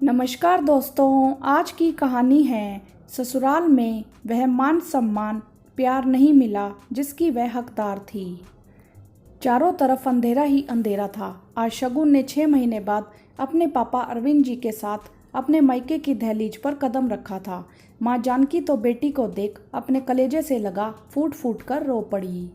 नमस्कार दोस्तों, आज की कहानी है ससुराल में वह मान सम्मान प्यार नहीं मिला जिसकी वह हकदार थी। चारों तरफ अंधेरा ही अंधेरा था। आज शगुन ने 6 महीने बाद अपने पापा अरविंद जी के साथ अपने मायके की दहलीज पर कदम रखा था। माँ जानकी तो बेटी को देख अपने कलेजे से लगा फूट फूट कर रो पड़ी।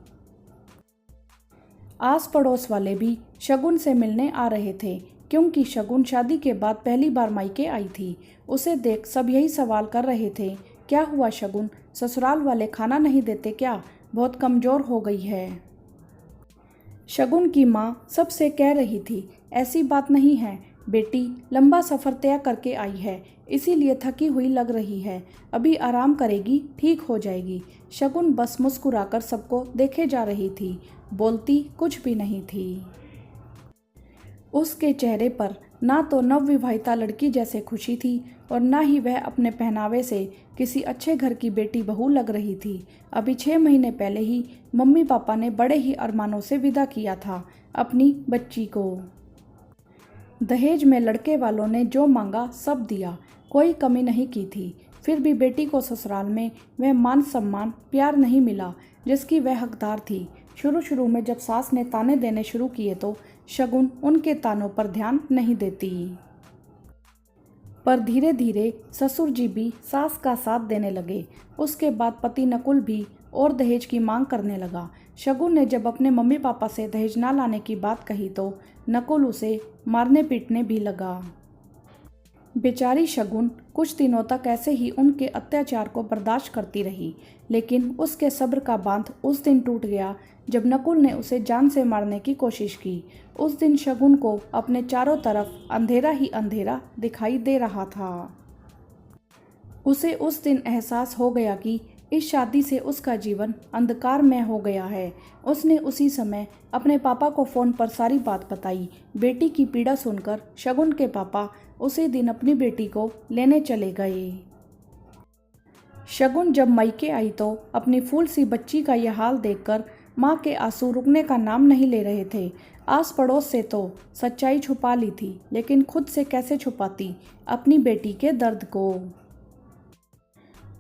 आस पड़ोस वाले भी शगुन से मिलने आ रहे थे, क्योंकि शगुन शादी के बाद पहली बार मायके आई थी। उसे देख सब यही सवाल कर रहे थे, क्या हुआ शगुन, ससुराल वाले खाना नहीं देते क्या, बहुत कमज़ोर हो गई है। शगुन की माँ सबसे कह रही थी, ऐसी बात नहीं है बेटी, लंबा सफ़र तय करके आई है, इसीलिए थकी हुई लग रही है, अभी आराम करेगी, ठीक हो जाएगी। शगुन बस मुस्कुराकर सबको देखे जा रही थी, बोलती कुछ भी नहीं थी। उसके चेहरे पर ना तो नवविवाहिता लड़की जैसे खुशी थी और ना ही वह अपने पहनावे से किसी अच्छे घर की बेटी बहू लग रही थी। अभी 6 महीने पहले ही मम्मी पापा ने बड़े ही अरमानों से विदा किया था अपनी बच्ची को। दहेज में लड़के वालों ने जो मांगा सब दिया, कोई कमी नहीं की थी। फिर भी बेटी को ससुराल में वह मान सम्मान प्यार नहीं मिला जिसकी वह हकदार थी। शुरू शुरू में जब सास ने ताने देने शुरू किए तो शगुन उनके तानों पर ध्यान नहीं देती, पर धीरे धीरे ससुर जी भी सास का साथ देने लगे। उसके बाद पति नकुल भी और दहेज की मांग करने लगा। शगुन ने जब अपने मम्मी पापा से दहेज ना लाने की बात कही तो नकुल उसे मारने पीटने भी लगा। बेचारी शगुन कुछ दिनों तक ऐसे ही उनके अत्याचार को बर्दाश्त करती रही, लेकिन उसके सब्र का बांध उस दिन टूट गया जब नकुल ने उसे जान से मारने की कोशिश की। उस दिन शगुन को अपने चारों तरफ अंधेरा ही अंधेरा दिखाई दे रहा था। उसे उस दिन एहसास हो गया कि इस शादी से उसका जीवन अंधकार में हो गया है। उसने उसी समय अपने पापा को फ़ोन पर सारी बात बताई। बेटी की पीड़ा सुनकर शगुन के पापा उसी दिन अपनी बेटी को लेने चले गए। शगुन जब मायके आई तो अपनी फूल सी बच्ची का यह हाल देखकर माँ के आंसू रुकने का नाम नहीं ले रहे थे। आस पड़ोस से तो सच्चाई छुपा ली थी, लेकिन खुद से कैसे छुपाती अपनी बेटी के दर्द को।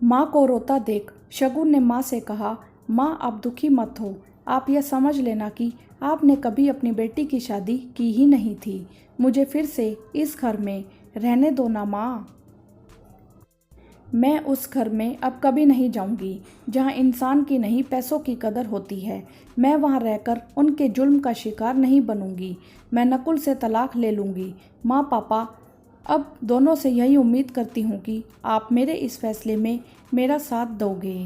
माँ को रोता देख शगुन ने माँ से कहा, माँ आप दुखी मत हो, आप यह समझ लेना कि आपने कभी अपनी बेटी की शादी की ही नहीं थी। मुझे फिर से इस घर में रहने दो ना माँ। मैं उस घर में अब कभी नहीं जाऊंगी जहाँ इंसान की नहीं पैसों की कदर होती है। मैं वहाँ रहकर उनके जुल्म का शिकार नहीं बनूंगी। मैं नकुल से तलाक ले लूँगी। माँ पापा, अब दोनों से यही उम्मीद करती हूँ कि आप मेरे इस फैसले में मेरा साथ दोगे।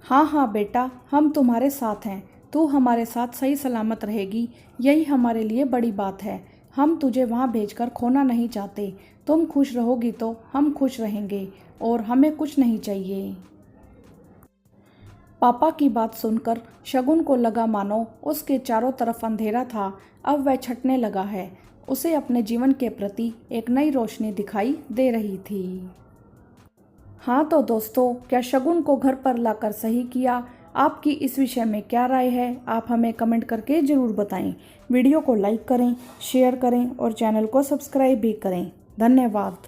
हाँ हाँ बेटा, हम तुम्हारे साथ हैं, तू हमारे साथ सही सलामत रहेगी, यही हमारे लिए बड़ी बात है। हम तुझे वहाँ भेजकर खोना नहीं चाहते। तुम खुश रहोगी तो हम खुश रहेंगे और हमें कुछ नहीं चाहिए। पापा की बात सुनकर शगुन को लगा मानो उसके चारों तरफ अंधेरा था, अब वह छटने लगा है। उसे अपने जीवन के प्रति एक नई रोशनी दिखाई दे रही थी। हाँ तो दोस्तों, क्या शगुन को घर पर लाकर सही किया? आपकी इस विषय में क्या राय है? आप हमें कमेंट करके ज़रूर बताएं। वीडियो को लाइक करें, शेयर करें और चैनल को सब्सक्राइब भी करें। धन्यवाद।